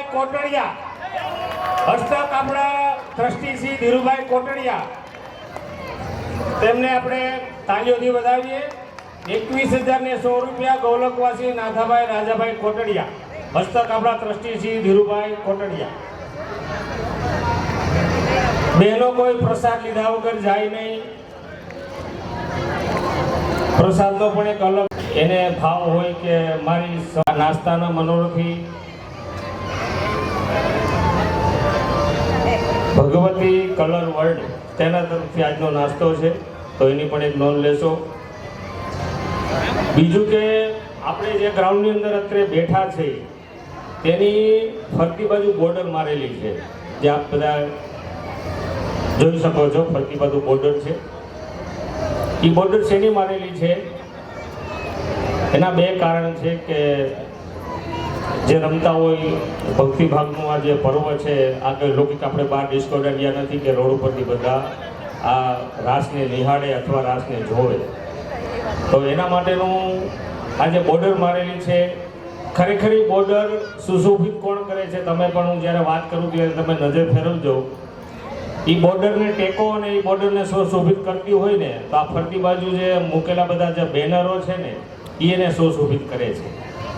ધીરુભાઈ કોટડિયા, હસ્તક આપણા ટ્રસ્ટી શ્રી ધીરુભાઈ કોટડિયા, તેમને આપણે તાળીઓથી વધાવીએ। 21,100 રૂપિયા ગૌલકવાસી નાથાભાઈ રાજાભાઈ કોટડિયા, હસ્તક આપણા ટ્રસ્ટી શ્રી ધીરુભાઈ કોટડિયા। બહેનો કોઈ પ્રસાદ લીધા વગર જાય નહીં, પ્રસાદનો પણ એક અલગ એને ભાવ હોય કે મારી નાસ્તાના મનોરથી ભગવતી કલર વર્લ્ડ તેના તરફથી આજનો નાસ્તો છે, તો એની પણ એક નોંધ લેશો। બીજું કે આપણે જે ગ્રાઉન્ડની અંદર અત્યારે બેઠા છે તેની ફરતી બાજુ બોર્ડર મારેલી છે, જે આપ બધા જોઈ શકો છો। ફરતી બાજુ બોર્ડર છે, એ બોર્ડર શેની મારેલી છે? એના બે કારણ છે કે જે રમતા હોય ભક્તિ ભાગનું આ જે પર્વ છે, આ કંઈ લૌકિક આપણે બહાર ડિસ્કો દાંડિયા નથી કે રોડ ઉપરથી બધા આ રાસને નિહાળે અથવા રાસને જોવે, તો એના માટેનું આ જે બોર્ડર મારેલી છે, ખરેખર બોર્ડર સુશોભિત કોણ કરે છે? તમે પણ હું જ્યારે વાત કરું ત્યારે તમે નજર ફેરવજો। એ બોર્ડરને ટેકો અને એ બોર્ડરને સુશોભિત કરતી હોય ને, તો આ ફરતી બાજુ જે મૂકેલા બધા જે બેનરો છે ને, એને સુશોભિત કરે છે।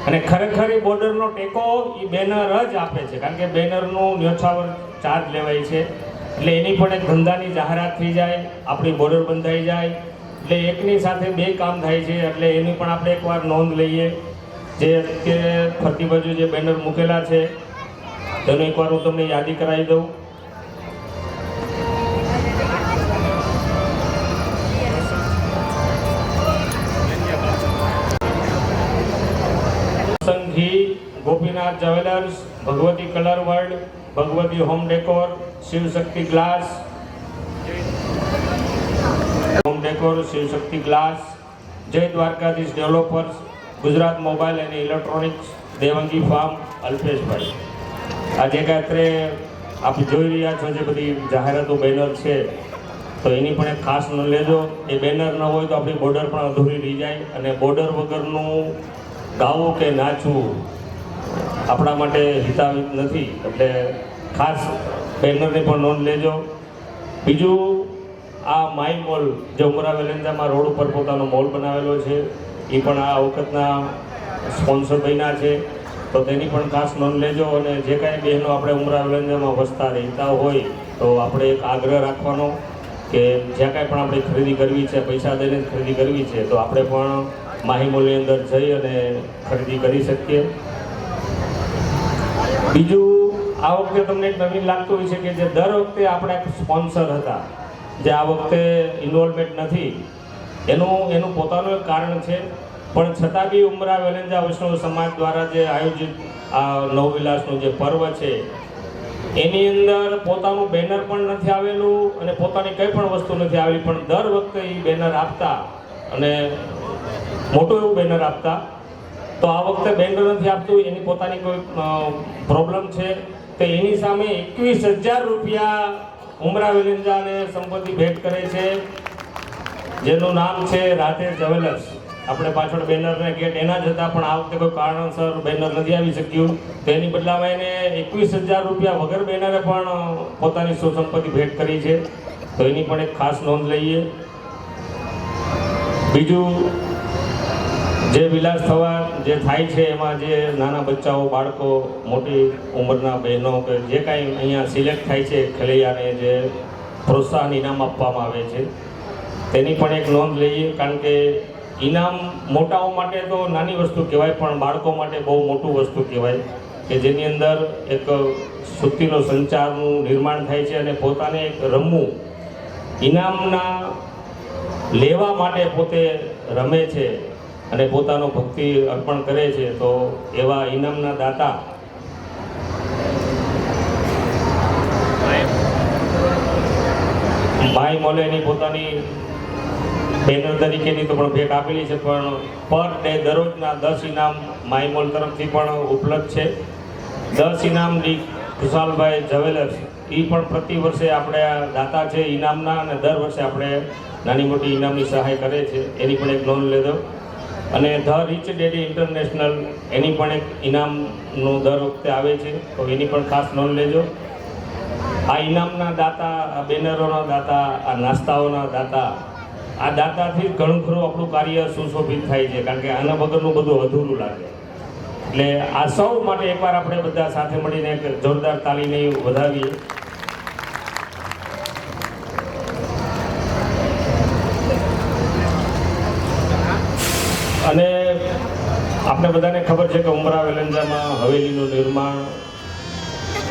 અને ખરેખર એ બોર્ડરનો ટેકો એ બેનર જ આપે છે, કારણ કે બેનરનું ન્યોછાવર ચાર્જ લેવાય છે, એટલે એની પણ એક ધંધાની જાહેરાત થઈ જાય, આપણી બોર્ડર બંધાઈ જાય, એટલે એકની સાથે બે કામ થાય છે। એટલે એની પણ આપણે એકવાર નોંધ લઈએ। જે કે ફરતી બાજુ જે બેનર મૂકેલા છે તેનું એકવાર હું તમને યાદી કરાવી દઉં। Gopinath jewellers, Bhagwati colour world, Bhagwati home decor, Shiv Shakti glass, home decor, Shiv Shakti glass, Jai Dwarkadhish developers, Gujarat mobile and electronics, Devangi farm, Alpesh bhai. आज અત્યારે आप જોઈ રહ્યા છો જે બધી જાહેરાતો બેનર છે, તો એની પણ એક ખાસ નોંધ લેજો। એ બેનર ન હોય તો આપણી બોર્ડર પણ અધૂરી રહી જાય, અને બોર્ડર વગરનું ગાવું કે નાચવું આપણા માટે હિતાહિત નથી, એટલે ખાસ બેનરની પણ નોંધ લેજો। બીજું આ માય મોલ જે ઉમરા વેલેન્જામાં રોડ ઉપર પોતાનો મોલ બનાવેલો છે, એ પણ આ વખતના સ્પોન્સર બન્યા છે, તો તેની પણ ખાસ નોંધ લેજો। અને જે કાંઈ બહેનો આપણે ઉમરા વેલેન્જામાં વસતા રહેતા હોય તો આપણે એક આગ્રહ રાખવાનો કે જ્યાં કાંઈ પણ આપણે ખરીદી કરવી છે, પૈસા દઈને ખરીદી કરવી છે, તો આપણે પણ માહી મોલની અંદર જઈ અને ખરીદી કરી શકીએ। બીજું આ વખતે તમને એક નવીન લાગતું હોય છે કે જે દર વખતે આપણા સ્પોન્સર હતા, જે આ વખતે ઇન્વોલ્વમેન્ટ નથી, એનું પોતાનું એક કારણ છે, પણ છતાં બી ઉમરા વેલેન્જા વૈષ્ણવ સમાજ દ્વારા જે આયોજિત આ નવવિલાસનું જે પર્વ છે એની અંદર પોતાનું બેનર પણ નથી આવેલું અને પોતાની કંઈ પણ વસ્તુ નથી આવેલી, પણ દર વખતે એ બેનર આપતા અને મોટું એવું બેનર આપતા। તો આ વખતે બેનર નથી આપતું, એની પોતાની કોઈ પ્રોબ્લેમ છે, તો એની સામે 21,000 રૂપિયા ઉમરા વેલેન્જાને સંપત્તિ ભેટ કરે છે, જેનું નામ છે રાધે જ્વેલર્સ। આપણે પાછળ બેનરને ગેટ એના જ હતા, પણ આ વખતે કોઈ કારણસર બેનર નથી આવી શક્યું, તો એની બદલામાં એને 21,000 રૂપિયા વગર બેનરે પણ પોતાની સંપત્તિ ભેટ કરી છે, તો એની પણ એક ખાસ નોંધ લઈએ। બીજું જે વિલાસ થવા જે થાય છે એમાં જે નાના બચ્ચાઓ, બાળકો, મોટી ઉંમરના બહેનો કે જે કાંઈ અહીંયા સિલેક્ટ થાય છે ખેલૈયાને જે પ્રોત્સાહન ઇનામ આપવામાં આવે છે, તેની પણ એક નોંધ લઈએ। કારણ કે ઇનામ મોટાઓ માટે તો નાની વસ્તુ કહેવાય, પણ બાળકો માટે બહુ મોટું વસ્તુ કહેવાય કે જેની અંદર એક શક્તિનો સંચારનું નિર્માણ થાય છે, અને પોતાને એક રમવું ઇનામના લેવા માટે પોતે રમે છે અને પોતાનો ભક્તિ અર્પણ કરે છે, તો એવા ઇનામના દાતા માય મોલેની પોતાની બેનર તરીકેની તો પણ ભેટ આપેલી છે, પણ પર ડે દરરોજના 10 ઇનામ માય મોલ તરફથી પણ ઉપલબ્ધ છે। 10 ઇનામ ડી ખુશાલભાઈ જ્વેલર્સ એ પણ પ્રતિ વર્ષે આપણે આ દાતા છે ઇનામના, અને દર વર્ષે આપણે નાની મોટી ઇનામની સહાય કરે છે, એની પણ એક નોંધ લેજો। અને ધ રીચ ડેડી ઇન્ટરનેશનલ એની પણ એક ઇનામનું દર વખતે આવે છે, તો એની પણ ખાસ નોંધ લેજો. આ ઇનામના દાતા, આ બેનરોના દાતા, આ નાસ્તાઓના દાતા, આ દાતાથી ઘણું ખરું આપણું કાર્ય સુશોભિત થાય છે, કારણ કે આના વગરનું બધું અધૂરું લાગે. એટલે આ સૌ માટે એકવાર આપણે બધા સાથે મળીને એક જોરદાર તાલીને વધાવીએ. અને આપણે બધાને ખબર છે કે ઉમરા વેલંજામાં હવેલીનું નિર્માણ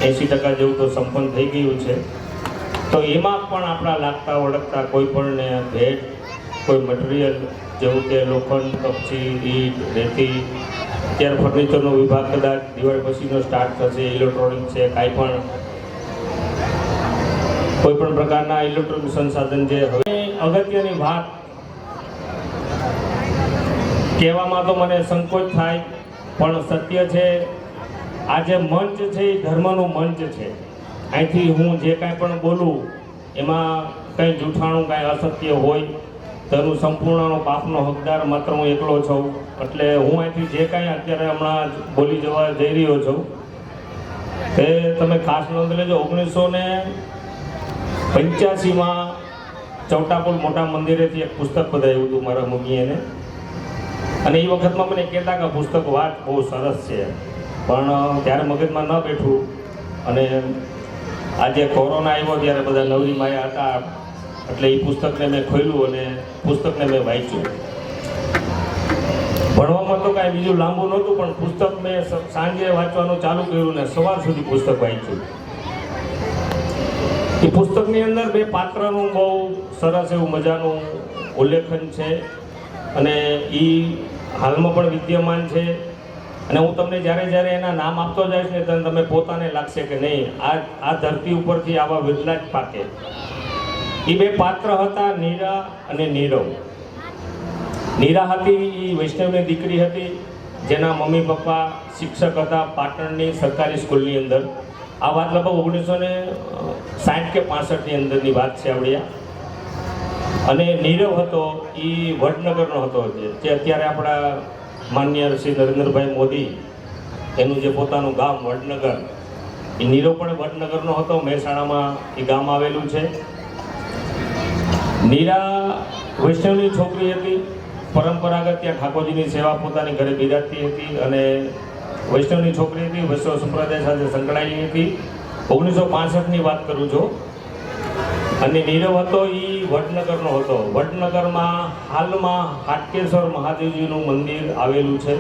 80% જેવું તો સંપન્ન થઈ ગયું છે. તો એમાં પણ આપણા લાગતા ઓળખતા કોઈ પણને ભેટ, કોઈ મટીરિયલ જેવું કે લોખંડ, કપચી, ઈંટ, રેતી, અત્યારે ફર્નિચરનો વિભાગ કદાચ દિવાળી પછીનો સ્ટાર્ટ થશે, ઇલેક્ટ્રોનિક છે, કાંઈ પણ કોઈ પણ પ્રકારના ઇલેક્ટ્રોનિક સંસાધન છે. હવે અગત્યની વાત કહેવામાં તો મને સંકોચ થાય, પણ સત્ય છે. આ જે મંચ છે એ ધર્મનું મંચ છે. અહીંથી હું જે કાંઈ પણ બોલું એમાં કંઈ જૂઠાણું, કાંઈ અસત્ય હોય તો એનું સંપૂર્ણ પાપનો હકદાર માત્ર હું એકલો છું. એટલે હું અહીંથી જે કાંઈ અત્યારે હમણાં બોલી જવા જઈ રહ્યો છું તે તમે ખાસ નોંધ લેજો. 1985માં ચૌટાપુલ મોટા મંદિરેથી એક પુસ્તક બધાયું હતું મારા મમ્મીએ, અને એ વખતમાં મને કહેતા કે પુસ્તક વાંચ, બહુ સરસ છે, પણ ત્યારે મગજમાં ન બેઠું. અને આજે કોરોના આવ્યો ત્યારે બધા નવરી માયા હતા, એટલે એ પુસ્તકને મેં ખોલ્યું અને પુસ્તકને મેં વાંચ્યું. ભણવામાં તો કાંઈ બીજું લાંબુ નહોતું, પણ પુસ્તક મેં સાંજે વાંચવાનું ચાલુ કર્યું ને સવાર સુધી પુસ્તક વાંચ્યું. એ પુસ્તકની અંદર બે પાત્રનું બહુ સરસ એવું મજાનું ઉલ્લેખન છે, અને એ હાલમાં પણ વિદ્યમાન છે. અને હું તમને જ્યારે જ્યારે એના નામ આપતો જઈશ ને ત્યારે તમે પોતાને લાગશે કે નહીં, આ ધરતી ઉપરથી આવા વિરલા જ પાકે. એ બે પાત્ર હતા નીરા અને નીરવ. નીરા હતી એ વૈષ્ણવની દીકરી હતી, જેના મમ્મી પપ્પા શિક્ષક હતા પાટણની સરકારી સ્કૂલની અંદર. આ વાત લગભગ 1960 કે 65ની અંદરની વાત છે આવડ્યા. અને નીરવ હતો એ વડનગરનો હતો, જે અત્યારે આપણા માન્ય શ્રી નરેન્દ્રભાઈ મોદી એનું જે પોતાનું ગામ વડનગર, એ નીરવ પણ વડનગરનો હતો. મહેસાણામાં એ ગામ આવેલું છે. નીરા વૈષ્ણવની છોકરી હતી, પરંપરાગત ત્યાં ઠાકોરજીની સેવા પોતાની ઘરે બિરાજતી હતી, અને વૈષ્ણવની છોકરી હતી, વૈષ્ણવ સંપ્રદાય સાથે સંકળાયેલી હતી. 1965ની વાત કરું છું. અને નીરવ હતો એ વડનગરનો હતો. વડનગરમાં હાલમાં હાટકેશ્વર મહાદેવજીનું મંદિર આવેલું છે,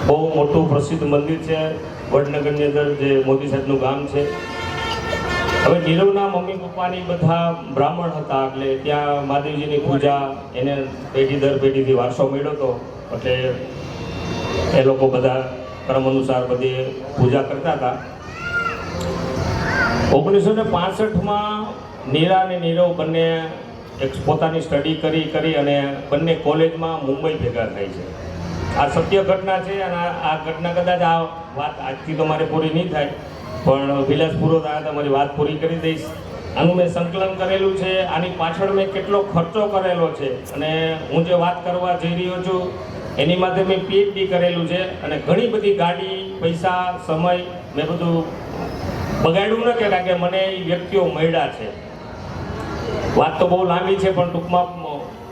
બહુ મોટું પ્રસિદ્ધ મંદિર છે વડનગરની અંદર, જે મોદી સાહેબનું ગામ છે. હવે નીરવના મમ્મી પપ્પાની બધા બ્રાહ્મણ હતા, એટલે ત્યાં મહાદેવજીની પૂજા એને પેઢી દર પેઢીથી વારસો મળ્યો હતો, એટલે એ લોકો બધા ક્રમ અનુસાર બધી પૂજા કરતા હતા. 1965માં નીરા અને નીરવ બંને એક પોતાની સ્ટડી કરી અને બંને કોલેજમાં મુંબઈ ભેગા થાય છે. આ સત્ય ઘટના છે, અને આ ઘટના કદાચ આ વાત આજથી તો મારે પૂરી નહીં થાય, પણ વિલાસ પૂરો થાય તમારી વાત પૂરી કરી દઈશ. આનું મેં સંકલન કરેલું છે, આની પાછળ મેં કેટલો ખર્ચો કરેલો છે, અને હું જે વાત કરવા જઈ રહ્યો છું એની માટે મેં PhD કરેલું છે, અને ઘણી બધી ગાડી, પૈસા, સમય મેં બધું બગાડ્યું ન કહેવાય, કે મને એ વ્યક્તિઓ મળ્યા છે. વાત તો બહુ લાંબી છે, પણ ટૂંકમાં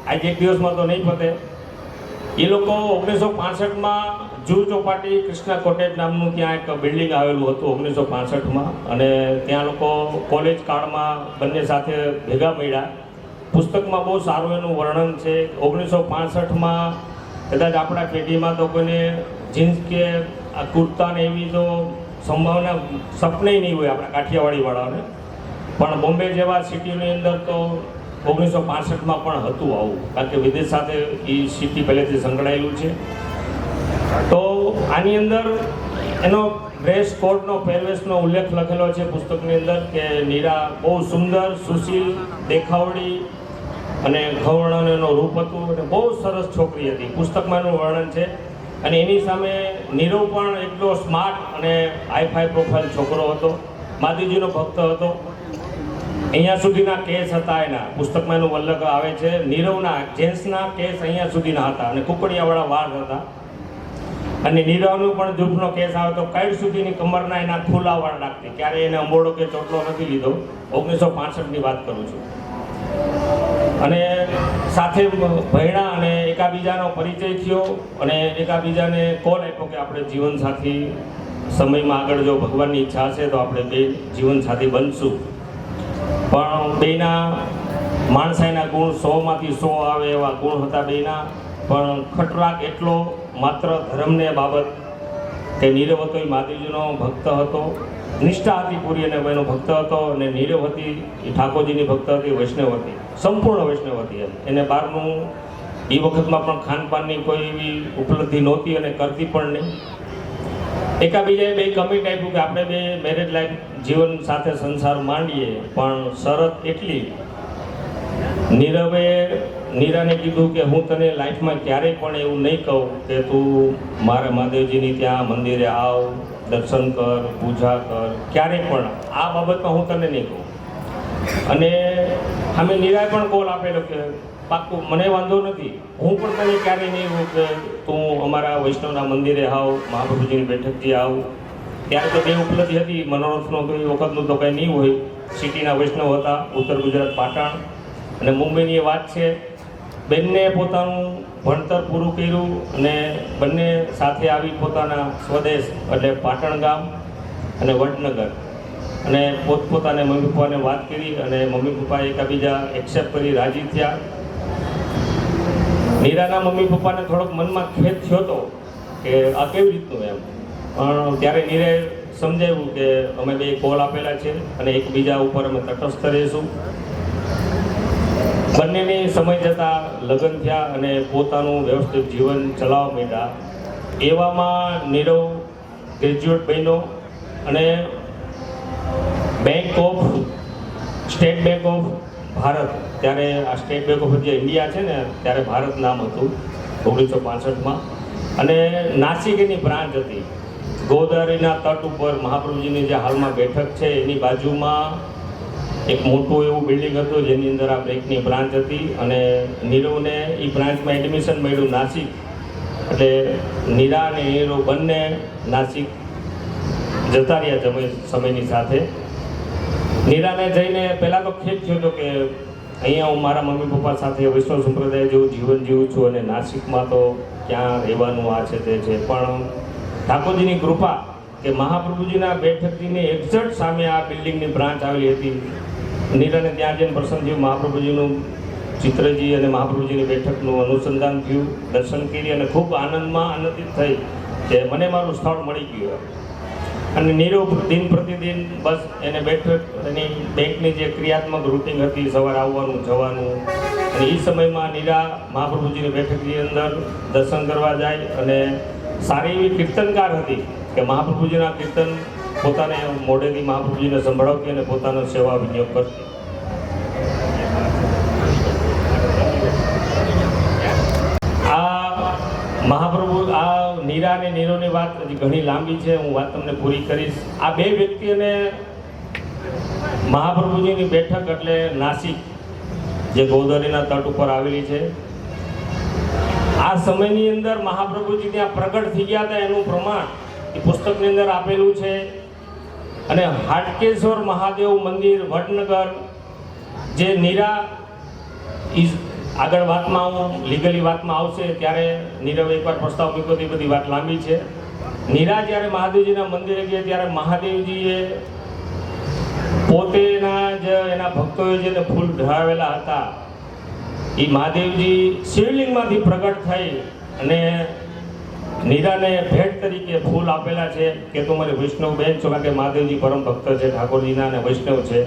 આજે એક દિવસમાં તો નહીં પતે. એ લોકો 1965માં જૂ ચોપાટી કૃષ્ણા કોટેજ નામનું ત્યાં એક બિલ્ડિંગ આવેલું હતું 1965માં, અને ત્યાં લોકો કોલેજ કાળમાં બંને સાથે ભેગા મળ્યા. પુસ્તકમાં બહુ સારું એનું વર્ણન છે. 1965માં કદાચ આપણા પેઢીમાં તો કોઈને જીન્સ કે આ કુર્તા ને એવી તો સંભાવના સપને નહીં હોય આપણા કાઠિયાવાડીવાળાને, પણ બોમ્બે જેવા સિટીની અંદર તો 1965માં પણ હતું આવું, કારણ કે વિદેશ સાથે એ સિટી પહેલેથી સંકળાયેલું છે. તો આની અંદર એનો ડ્રેસ કોડનો પહેરવેશનો ઉલ્લેખ લખેલો છે પુસ્તકની અંદર, કે નીરા બહુ સુંદર, સુશીલ, દેખાવડી અને ખવર્ણ એનો રૂપ હતું, અને બહુ સરસ છોકરી હતી. પુસ્તકમાં એનું વર્ણન છે. અને એની સામે નીરવ પણ એટલો સ્માર્ટ અને હાઈ ફાઈ પ્રોફાઇલ છોકરો હતો, મહાદેવજીનો ભક્ત હતો. અહીંયા સુધીના કેસ હતા એના પુસ્તકમાં એનું ઉલ્લેખ આવે છે. નીરવના જેન્ટ્સના કેસ અહીંયા સુધીના હતા અને કુકડિયાવાળા વાળ હતા. અને નીરવનું પણ દુઃખનો કેસ આવે તો કઈડ સુધીની કમરના એના ખુલ્લા વાળ રાખતી. ક્યારે એને અંબોડો કે ચોટલો નથી લીધો. 1965ની વાત કરું છું. અને સાથે ભણ્યા અને એકાબીજાનો પરિચય થયો અને એકાબીજાને કોલ આપ્યો કે આપણે જીવનસાથી સમયમાં આગળ જો ભગવાનની ઈચ્છા હશે તો આપણે બે જીવનસાથી બનશું. પણ બેના માણસાઈના ગુણ 100માંથી 100 આવે એવા ગુણ હતા બેના. પણ ખટરાક એટલો માત્ર ધર્મને બાબત કે નીરવ હતો એ મહાદેવજીનો ભક્ત હતો, નિષ્ઠા હતી પૂરી અને એનો ભક્ત હતો. અને નીરવ હતી એ ઠાકોરજીની ભક્ત હતી, વૈષ્ણવ હતી, સંપૂર્ણ વૈષ્ણવ હતી. એને બહારનું એ વખતમાં પણ ખાનપાનની કોઈ એવી ઉપલબ્ધિ નહોતી અને કરતી પણ નહીં. એકાબીજાએ બે કમિટ આપ્યું કે આપણે બે મેરેજ લાઈફ જીવન સાથે સંસાર માંડીએ, પણ શરત એટલી. નીરાને કીધું કે હું તને લાઈફમાં ક્યારેય પણ એવું નહીં કહું કે તું મારા મહાદેવજીની ત્યાં મંદિરે આવ, દર્શન કર, પૂજા કર, ક્યારેય પણ આ બાબતમાં હું તને નહીં કહું. અને અમે નીરાએ પણ કોલ આપેલો કે પાક્કું મને વાંધો નથી, હું પણ તને ક્યારેય નહીં કહું કે તું અમારા વૈષ્ણવના મંદિરે આવ, મહાપ્રભુજીની બેઠકથી આવ. ત્યારે તો બે ઉપલબ્ધિ હતી, મનોરથનો તો એ વખતનું તો કંઈ નહીં હોય. સિટીના વૈષ્ણવ હતા, ઉત્તર ગુજરાત પાટણ અને મુંબઈની વાત છે. બંને પોતાનું ભણતર પૂરું કર્યું અને બંને સાથે આવી પોતાના સ્વદેશ એટલે પાટણ ગામ અને વડનગર અને પોતપોતાને મમ્મી પપ્પાને વાત કરી અને મમ્મી પપ્પા એકાબીજા એક્સેપ્ટ કરી રાજી થયા. નીરાના મમ્મી પપ્પાને થોડોક મનમાં ખેદ થયો હતો કે આ કેવી રીતનું એમ. પણ ત્યારે નીરાએ સમજાવ્યું કે અમે બે કોલ આપેલા છે અને એકબીજા ઉપર અમે તટસ્થ રહીશું. બંનેની સમય જતાં લગ્ન થયા અને પોતાનું વ્યવસ્થિત જીવન ચલાવવા માંડ્યા. એવામાં નીરવ ગ્રેજ્યુએટ બન્યો અને સ્ટેટ બેંક ઓફ ભારત, ત્યારે આ સ્ટેટ બેંક ઓફ જે ઇન્ડિયા છે ને ત્યારે ભારત નામ હતું 1965માં. અને નાસિક એની બ્રાન્ચ હતી. ગોદાવરીના તટ ઉપર મહાપ્રભુજીની જે હાલમાં બેઠક છે એની બાજુમાં એક મોટું એવું બિલ્ડિંગ હતું જેની અંદર આ બેંકની બ્રાન્ચ હતી. અને નીરવને એ બ્રાન્ચમાં એડમિશન મળ્યું નાસિક. એટલે નીરા અને નીરવ બંને નાસિક જતા રહ્યા સમયની સાથે. નીરાને જઈને પહેલાં તો ખેદ થયો હતો કે અહીંયા હું મારા મમ્મી પપ્પા સાથે વૈષ્ણવ સંપ્રદાય જેવું જીવન જીવું છું અને નાસિકમાં તો ક્યાં રહેવાનું આ છે તે છે. પણ ઠાકોરજીની કૃપા કે મહાપ્રભુજીના બેઠકજીની એક્ઝેક્ટ સામે આ બિલ્ડિંગની બ્રાન્ચ આવેલી હતી. નીરાને ત્યાં જઈને પ્રસન્ન થયું, મહાપ્રભુજીનું ચિત્રજી અને મહાપ્રભુજીની બેઠકનું અનુસંધાન થયું, દર્શન કરી અને ખૂબ આનંદમાં આનંદિત થઈ કે મને મારું સ્થળ મળી ગયું. અને નીરવ દિન પ્રતિદિન બસ એને બેઠક એની બેંકની જે ક્રિયાત્મક રૂટિંગ હતી, સવારે આવવાનું જવાનું. અને એ સમયમાં નીરા મહાપ્રભુજીની બેઠકની અંદર દર્શન કરવા જાય અને સારી એવી કીર્તનકાર હતી કે મહાપ્રભુજીના કીર્તન પોતાને મોઢેથી મહાપ્રભુજીને સંભળાવતી અને પોતાનો સેવા વિનિયોગ કરતી. આ મહાપ્રભુ આ નીરા અને નીરવની વાત હજી ઘણી લાંબી છે, હું વાત તમને પૂરી કરીશ. આ બે વ્યક્તિઓને મહાપ્રભુજીની બેઠક એટલે નાસિક જે ગોદાવરીના તટ ઉપર આવેલી છે, આ સમયની અંદર મહાપ્રભુજી ત્યાં પ્રગટ થઈ ગયા હતા એનું પ્રમાણ એ પુસ્તકની અંદર આપેલું છે. અને હાટકેશ્વર મહાદેવ મંદિર વડનગર જે નીરા આગળ વાતમાં હું લીગલી વાતમાં આવશે ત્યારે નીરવ એકવાર પ્રસ્તાવ મૂક્યો, એ બધી વાત લાંબી છે. નીરા જ્યારે મહાદેવજીના મંદિરે ગયા ત્યારે મહાદેવજીએ પોતેના જ એના ભક્તોએ જેને ફૂલ ઢળાવેલા હતા એ મહાદેવજી શિવલિંગમાંથી પ્રગટ થઈ અને નીરાને ભેટ તરીકે ફૂલ આપેલા છે કે તું મારી વૈષ્ણવ બેન છો, કારણ કે મહાદેવજી પરમ ભક્ત છે, ઠાકોરજીના અને વૈષ્ણવ છે.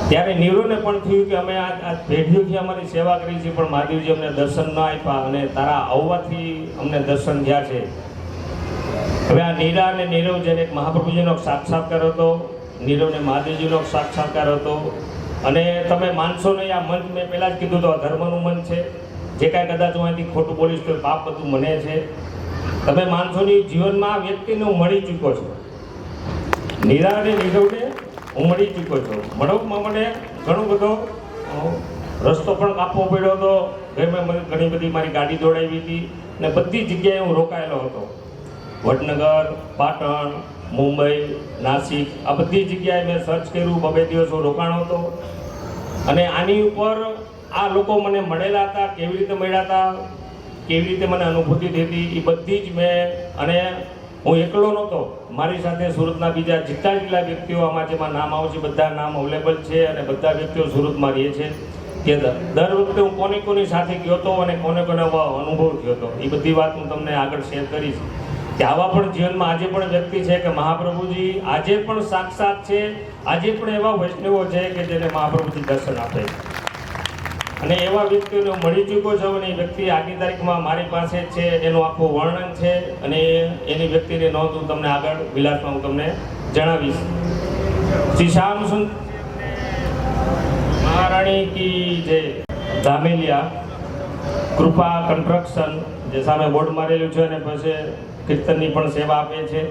ત્યારે નીરોને પણ થયું કે અમે આ પેઢીઓથી અમારી સેવા કરી છે પણ મહાદેવજી અમને દર્શન ન આપ્યા અને તારા આવવાથી અમને દર્શન થયા છે. હવે આ નીરા અને નીરવ જેને એક મહાપ્રભુજીનો સાક્ષાત્કાર હતો, નીરવને મહાદેવજીનો સાક્ષાત્કાર હતો. અને તમે માનશો નહીં, આ મંચ મેં પહેલાં જ કીધું તો આ ધર્મનું મંચ છે. જે કાંઈ કદાચ હું અહીંથી ખોટું બોલીશ તો પાપ બધું મને છે. તમે માનશો નહીં, જીવનમાં આ વ્યક્તિને હું મળી ચૂક્યો છું. નીરા અને નીરવને હું મળી ચૂક્યો છું. મડવમાં મને ઘણો બધો રસ્તો પણ કાપવો પડ્યો હતો. મેં ઘણી બધી મારી ગાડી દોડાવી હતી ને બધી જગ્યાએ હું રોકાયેલો હતો. વડનગર, પાટણ, મુંબઈ, નાસિક આ બધી જગ્યાએ મેં સર્ચ કર્યું. 2 દિવસ હું રોકાણો હતો અને આની ઉપર આ લોકો મને મળેલા હતા, કેવી રીતે મળ્યા હતા, કેવી રીતે મને અનુભૂતિ થતી એ બધી જ મેં, અને હું એકલો નહોતો, મારી સાથે સુરતના બીજા જેટલા વ્યક્તિઓ આમાં જેમાં નામ આવશે બધા નામ અવેલેબલ છે અને બધા વ્યક્તિઓ સુરતમાં રહે છે. કે દર વખતે હું કોની સાથે ગયો હતો અને કોને અનુભવ થયો હતો એ બધી વાત હું તમને આગળ શેર કરીશ. કે આવા પણ જીવનમાં આજે પણ વ્યક્તિ છે કે મહાપ્રભુજી આજે પણ સાક્ષાત છે. આજે પણ એવા વૈષ્ણવો છે કે જેને મહાપ્રભુજી દર્શન આપે છે અને એવા વ્યક્તિઓને હું મળી ચૂક્યો છું અને એ વ્યક્તિ આજની તારીખમાં મારી પાસે છે. એનું આખું વર્ણન છે અને એની વ્યક્તિની નોંધ હું તમને આગળ વિલાસમાં હું તમને જણાવીશ. શ્રી શ્યામ મહારાણી કી જય. ધામેલિયા કૃપા કન્સ્ટ્રક્શન જે સામે બોર્ડ મારેલું છે અને પછી કીર્તનની પણ સેવા આપે છે.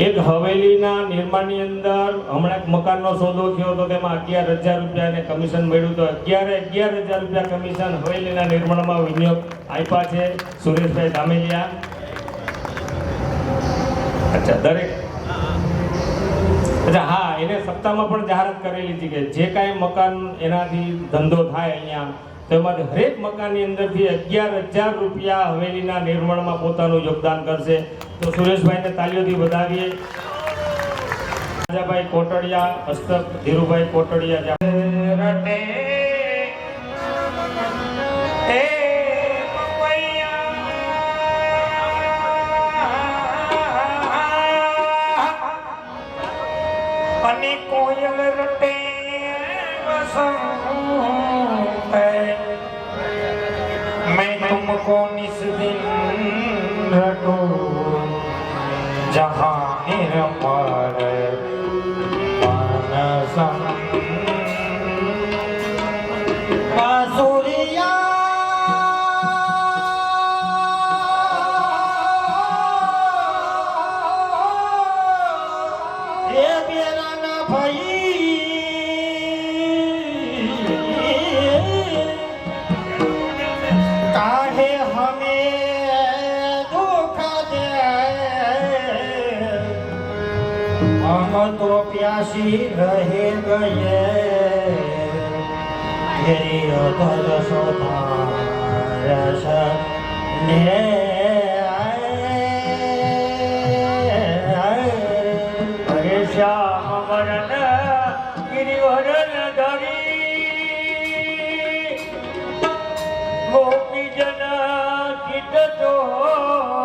એક હવેલીના નિર્માણની અંદર હમણાં એક મકાનનો સોદો થયો હતો, તેમાં 11,000 રૂપિયાને કમિશન મળ્યું હતું. 11,000 રૂપિયા કમિશન હવેલીના નિર્માણમાં વિનિયોગ આપ્યા છે સુરેશભાઈ ધામેલિયા. અચ્છા, દરેક હા, એને સપ્તાહમાં પણ જાહેરાત કરેલી હતી કે જે કાંઈ મકાન એનાથી ધંધો થાય અહીંયા તેમાંથી હરેક મકાનની અંદરથી 11,000 રૂપિયા હવેલીના નિર્માણમાં પોતાનું યોગદાન કરશે. તો સુરેશભાઈને તાલીઓથી વધાવીએ. રાજાભાઈ કોટડિયા, હસ્તક ધીરુભાઈ કોટડિયા. અને કોયલ રટે વસંત मैं तुमको निस दिन रटूं जहाँ निर्मल मानसम तो प्यासी रहे गए तेरी अधर सोधारस ने हरे श्याम वरण गिरिवरण धरी गोपी जन गीत चोर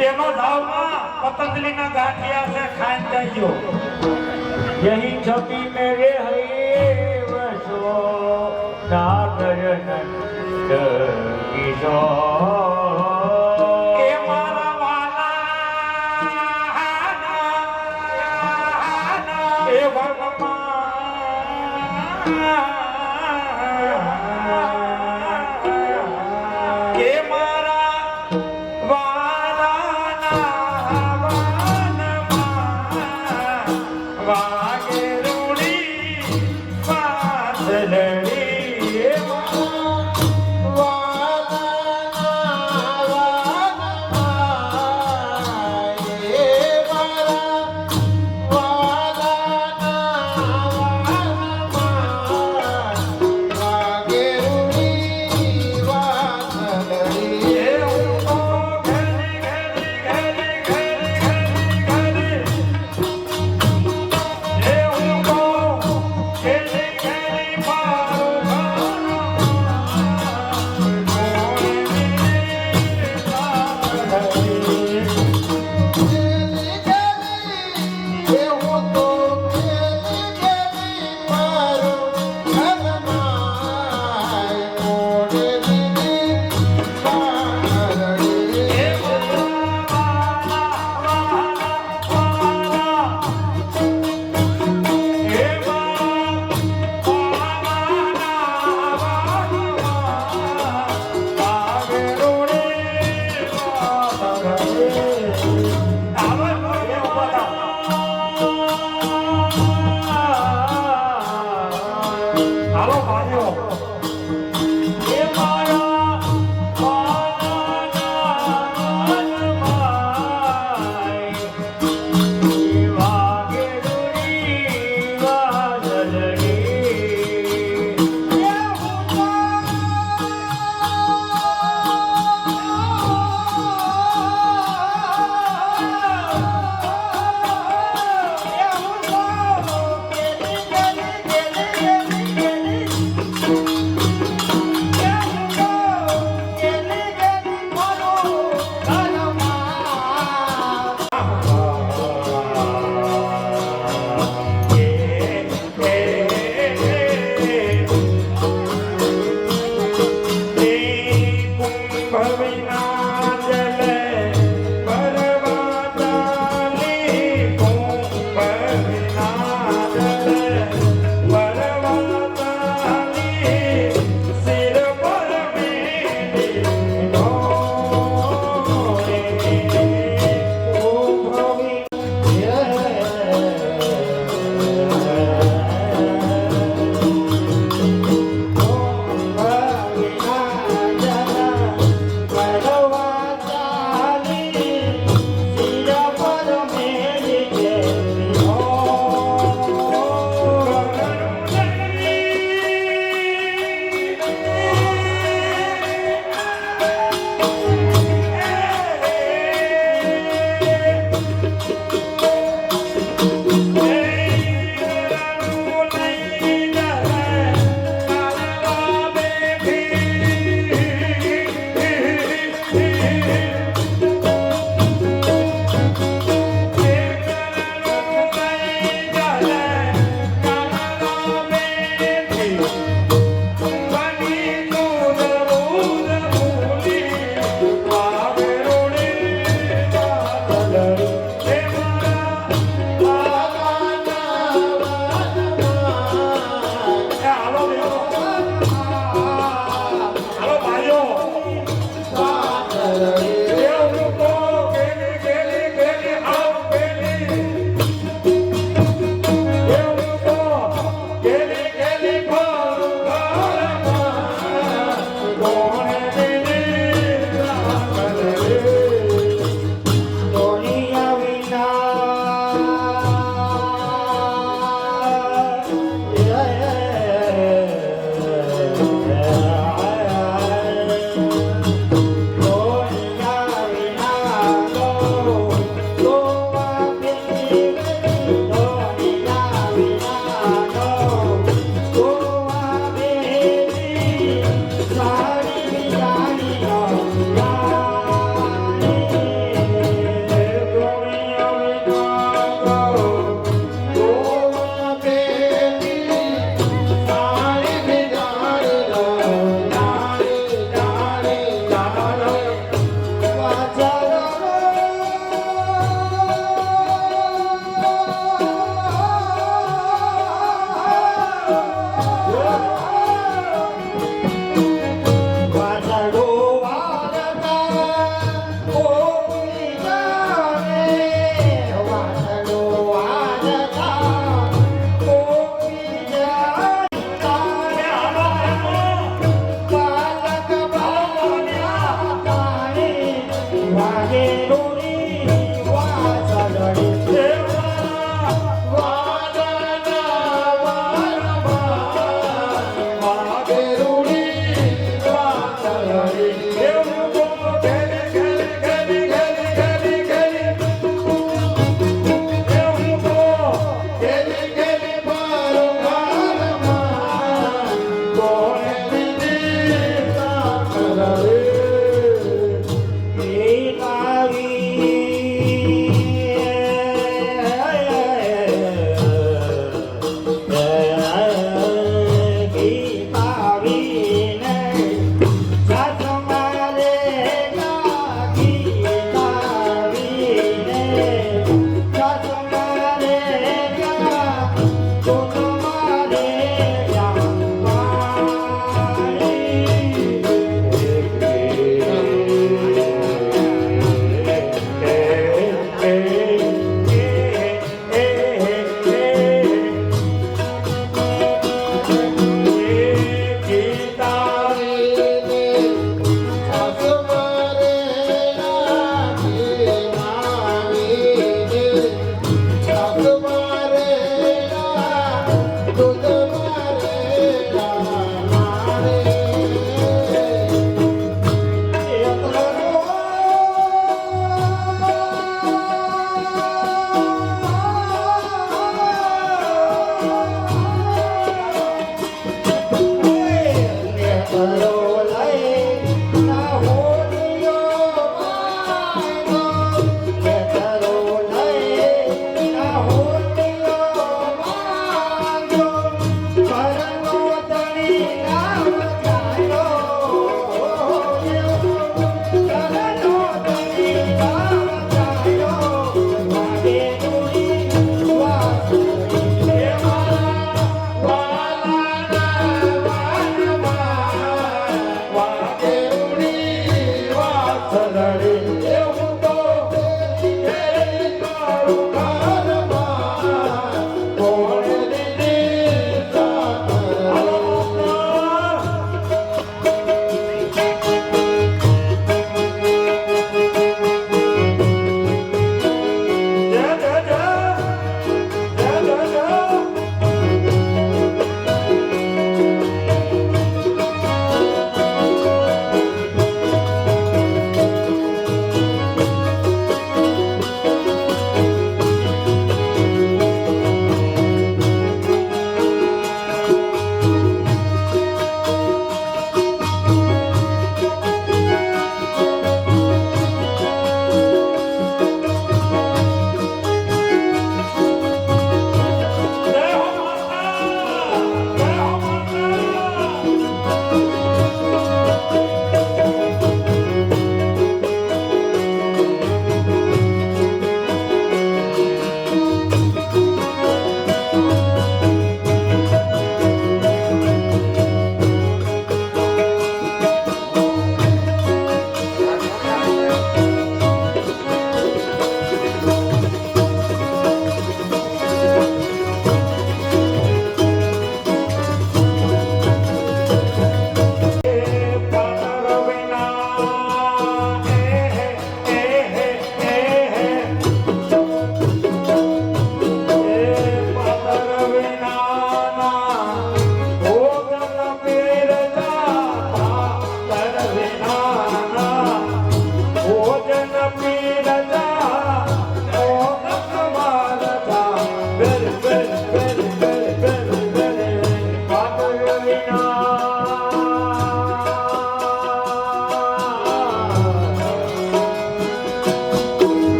बेनो धावમાં पतंजलि ना गाठिया से खान जाइयो यही छवि मेरे हरे वसो नागरन किशोर के मारा वाला ए भगवान के मारा वाला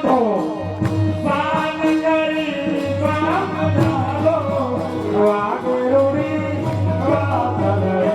તો પાન કરી સામધારો વાગરોડી વાગરે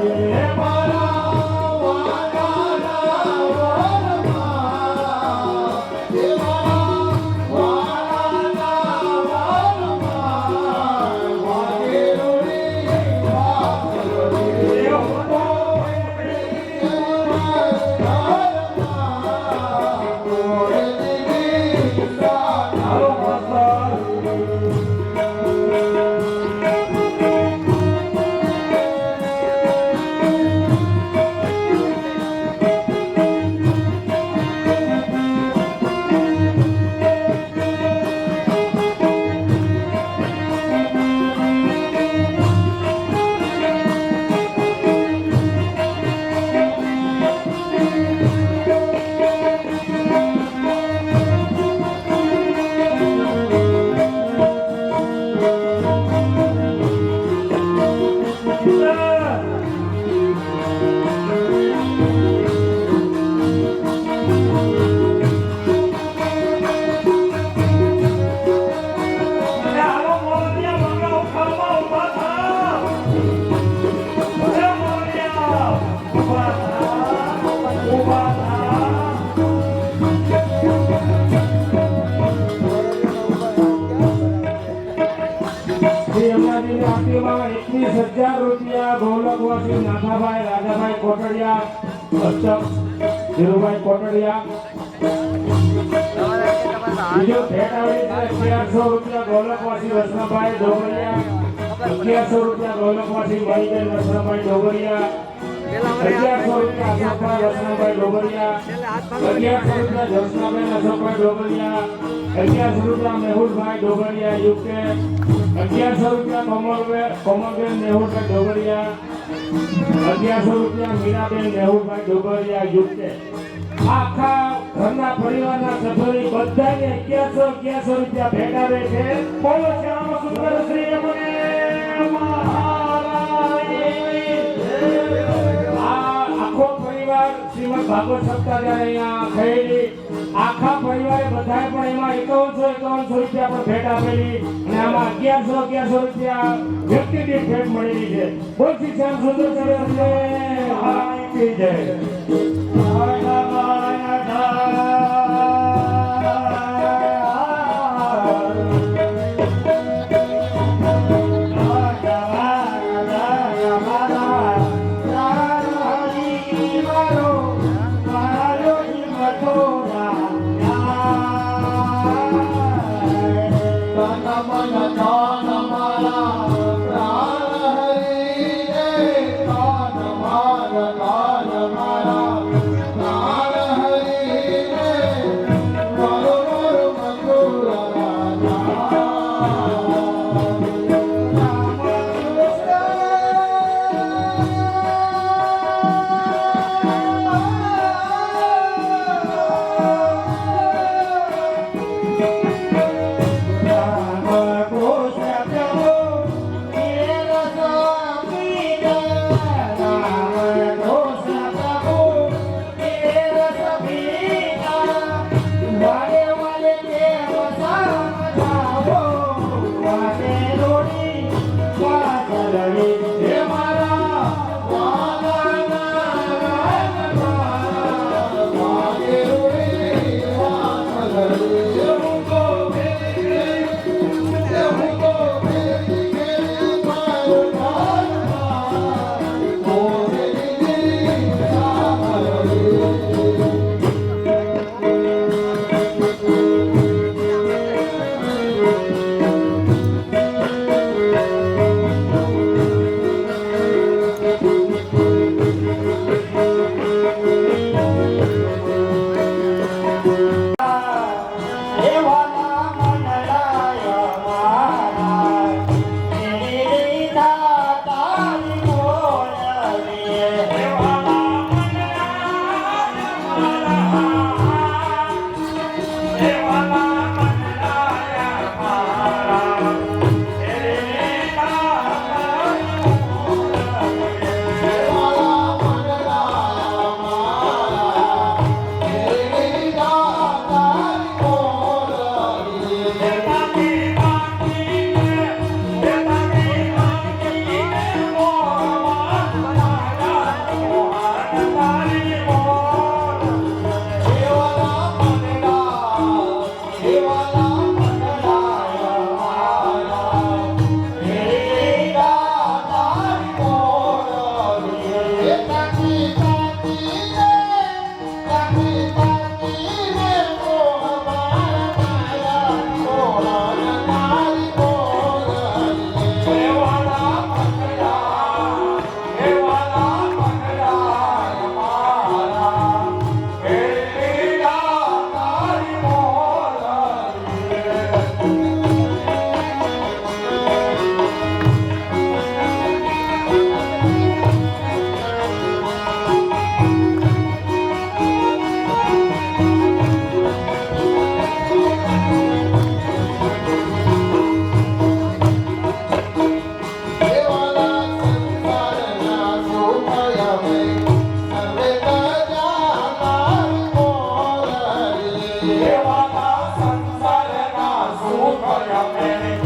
₹21,000 ગૌલકવાસી નાથાભાઈ રાજાભાઈ કોટડિયા અચ્છા ધીરુભાઈ કોટડિયા બીજો ભેટ આવી છે ₹1100 ગૌલકવાસી વસનાભાઈ ડોગરિયા ₹1100 ગૌલકવાસી મહીબેન વસનાભાઈ ડોગરિયા ₹1100 અશોકભાઈ વસનાભાઈ ડોગરિયા ₹1100 જસનાબેન અશોકભાઈ ડોગરિયા ₹1100 મેહુલભાઈ ડોગરિયા યુકે ₹1100 કોમલબેન નેહુરભાઈ ડોગરિયા ₹1100 મીરાબેન નેહુરભાઈ ડોગરિયા યુકે આખા ઘરના પરિવારના સભ્યોની બધાને ₹1100 ભેટ આવે છે. બોલો શ્યામ સુંદર શ્રી અમને આખો પરિવાર શ્રીમદ ભાગવત સપ્તાહ જ્યારે અહીંયા થયેલી આખા પરિવારે બધાએ પણ એમાં ₹51,51 પણ ભેટ આપેલી અને આમાં ₹1100 વ્યક્તિ દીઠ ભેટ મળેલી છે. બોલ શ્રી શ્યામ સુંદર શ્રી અમને મહારાજની જય. એ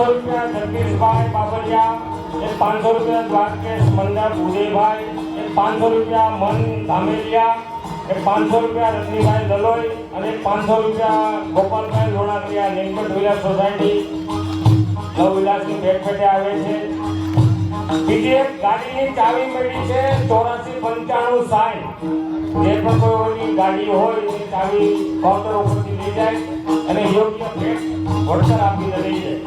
રૂપિયા જગદીશભાઈ બાબરિયા, 500 રૂપિયા દ્વારકેશ મંડળ ઉદયભાઈ, 500 રૂપિયા મન ધામેલિયા, 500 રૂપિયા રજનીભાઈ દલોઈ અને 500 રૂપિયા ગોપાલભાઈ લોણાદ્રિયા નીલકંઠ વિલાસ સોસાયટી નવવિલાસની ભેટ પેટે આવે છે. બીજી એક ગાડીની ચાવી મળી છે 849560. જે પણ કોઈની ગાડી હોય એ ચાવી કાઉન્ટર ઉપરથી લઈ જાય અને યોગ્ય ભેટ વળતર આપીને લઈ જાય.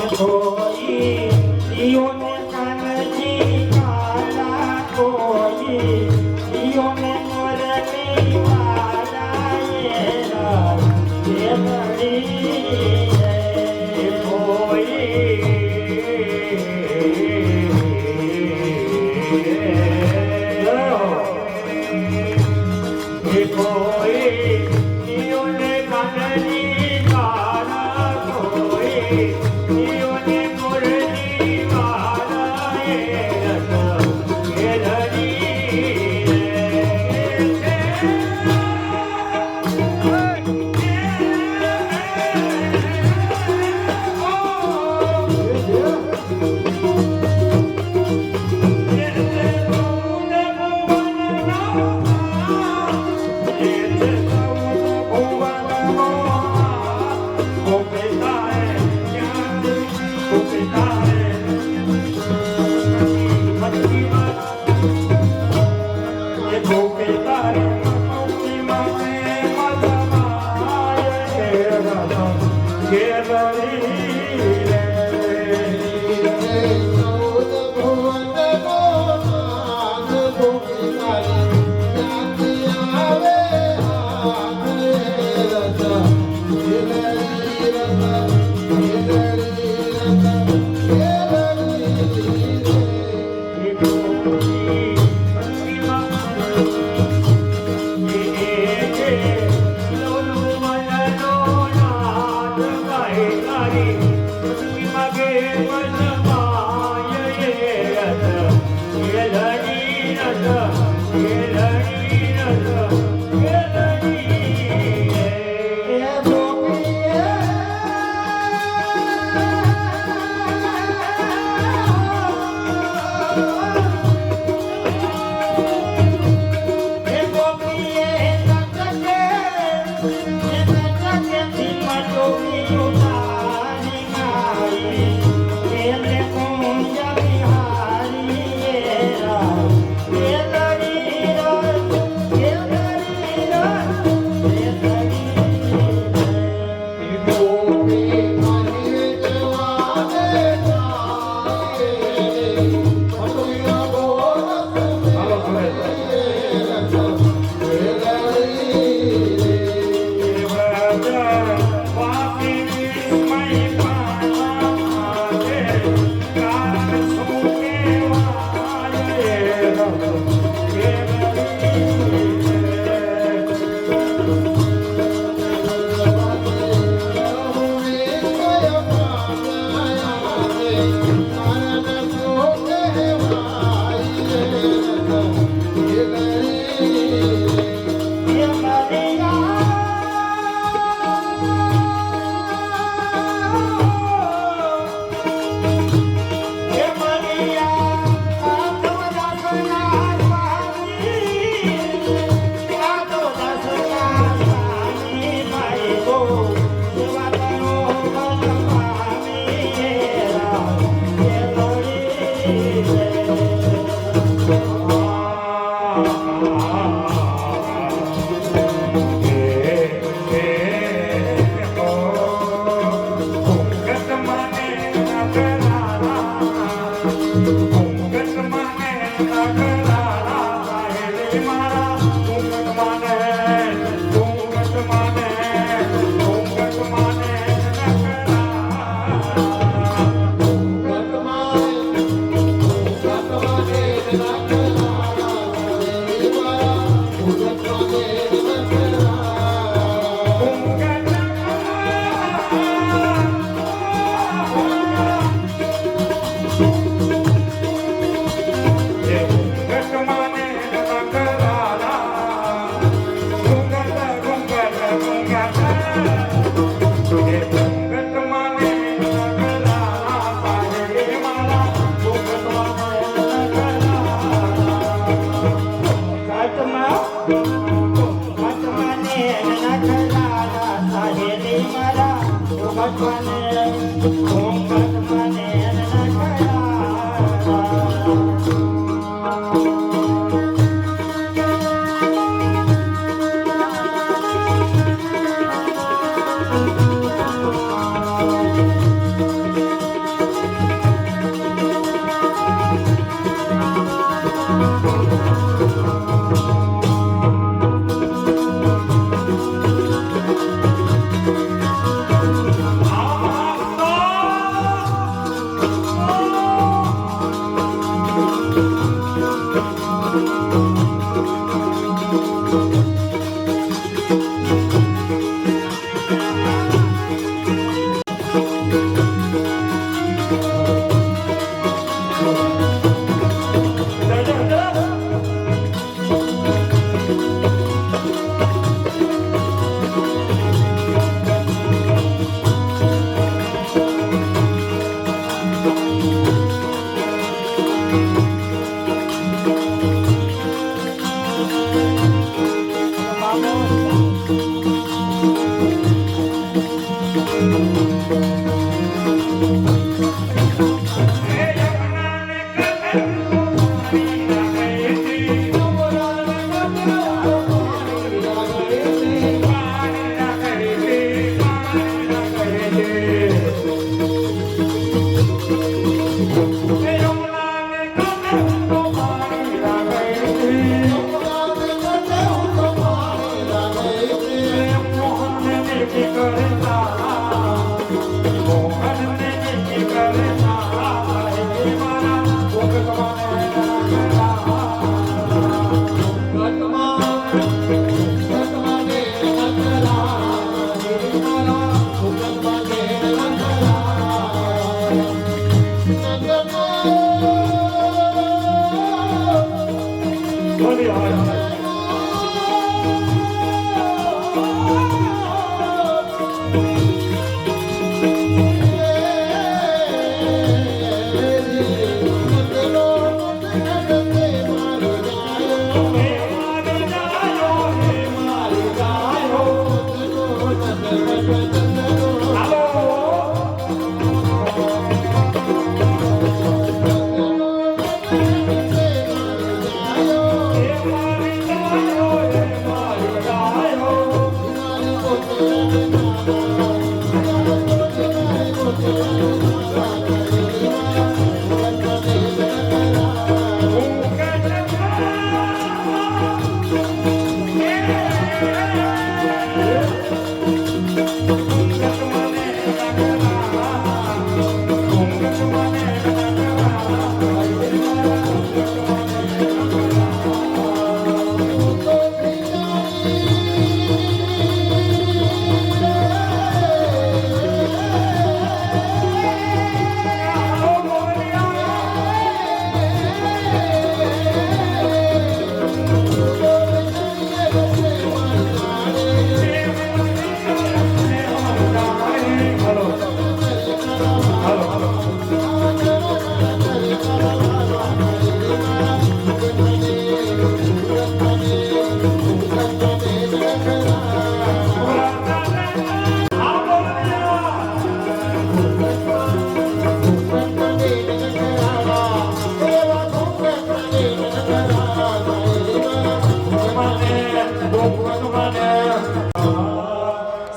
કોઈ ઈયોને કાનજી કાલા કોઈ ઈયોને મોરલી વાલા એ લડી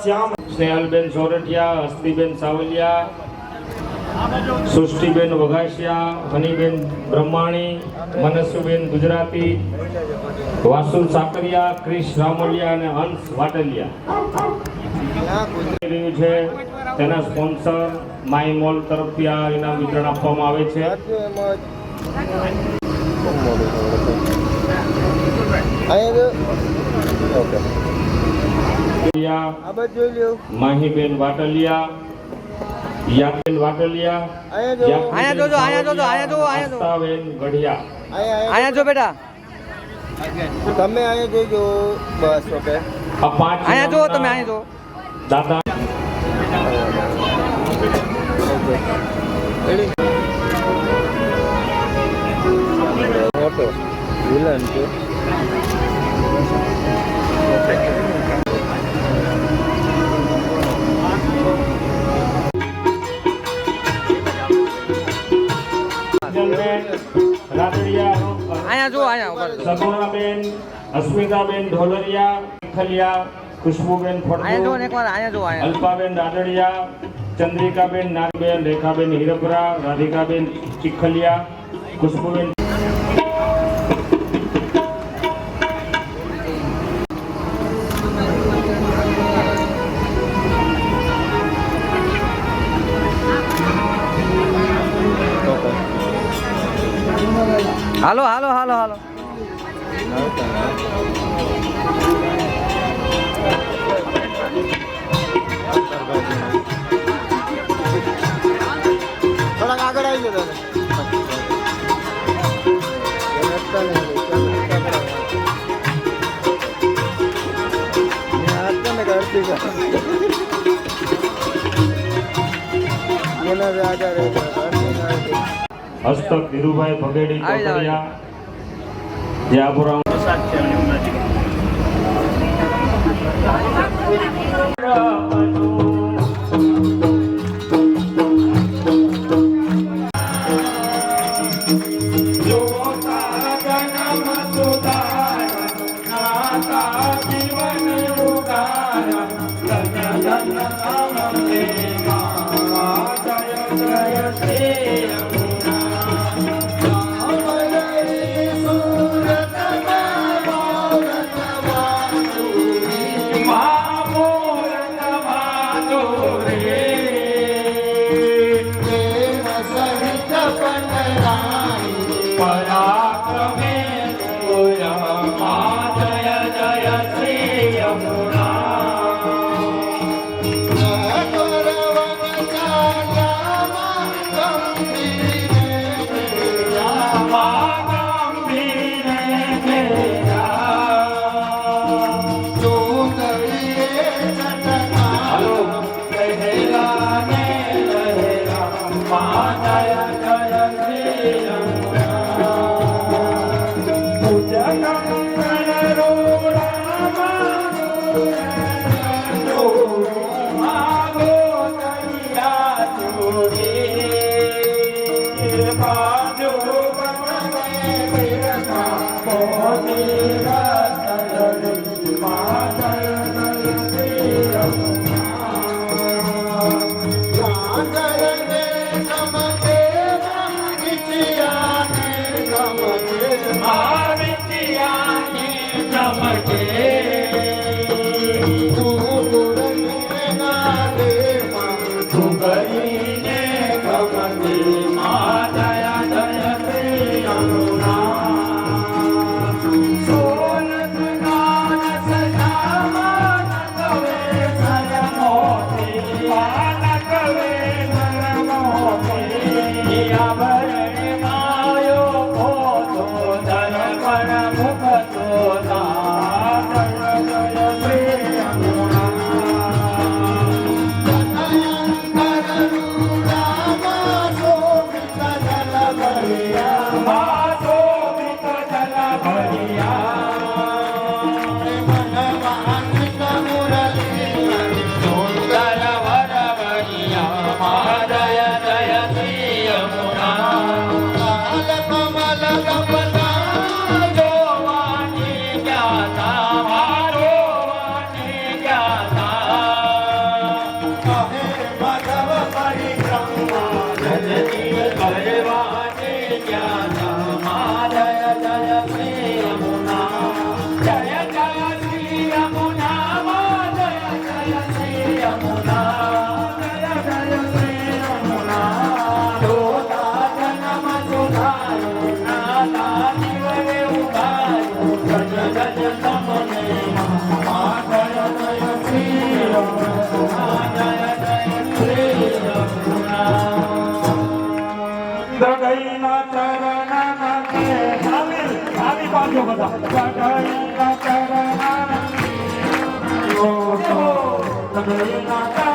શ્યામ સ્નેહલબેન સોરઠિયા, હસ્તીબેન સાવલિયા, સૃષ્ટિબેન વઘાસિયા, હનીબેન બ્રહ્માણી, મનસ્વીબેન ગુજરાતી, વાસુલ સાકરિયા, ક્રિશ રામોલિયા અને હંસ વાટલિયા રહ્યું છે. તેના સ્પોન્સર માય મોલ તરફથી આ ઇનામ વિતરણ આપવામાં આવે છે. માહીબેન વાટલિયા, યાબેન વાટલિયા, આયા જોજો, આયા જોજો, આયા જો, આયા જો. આસ્થાબેન ગઢિયા. આયા જો બેટા, તમે અહીંયા જોઈજો. બસ ઓકે. આ પાંચ આયા જો, તમે ઇનામના આયા જો. દાતા મોટો વિલન છે. રાદડિયા, આયા જો, આયા ઉપર. સગુણાબેન, અસ્મિતાબેન ઢોલરિયા, ખલિયા, ખુશ્બુબેન આયા જો ફળદુ, ને એકવાર આયા જો, આયા. અલ્પાબેન રાદડિયા, ચંદ્રિકાબેન નારીબેન, રેખાબેન હિરપરા, રાધિકાબેન ચીખલિયા, ખુશ્બુબેન હાલો હાલો હાલો હાલો. થોડાક આગળ આવી જાઓ હસ્તક ધીરુભાઈ ભગેડી આવી જાઓ. ચોકડિયા, જ્યાપુરા તું ગગઈના ચરણના કે આવી બાજુ બધા ગગઈના ચરણના ગગઈના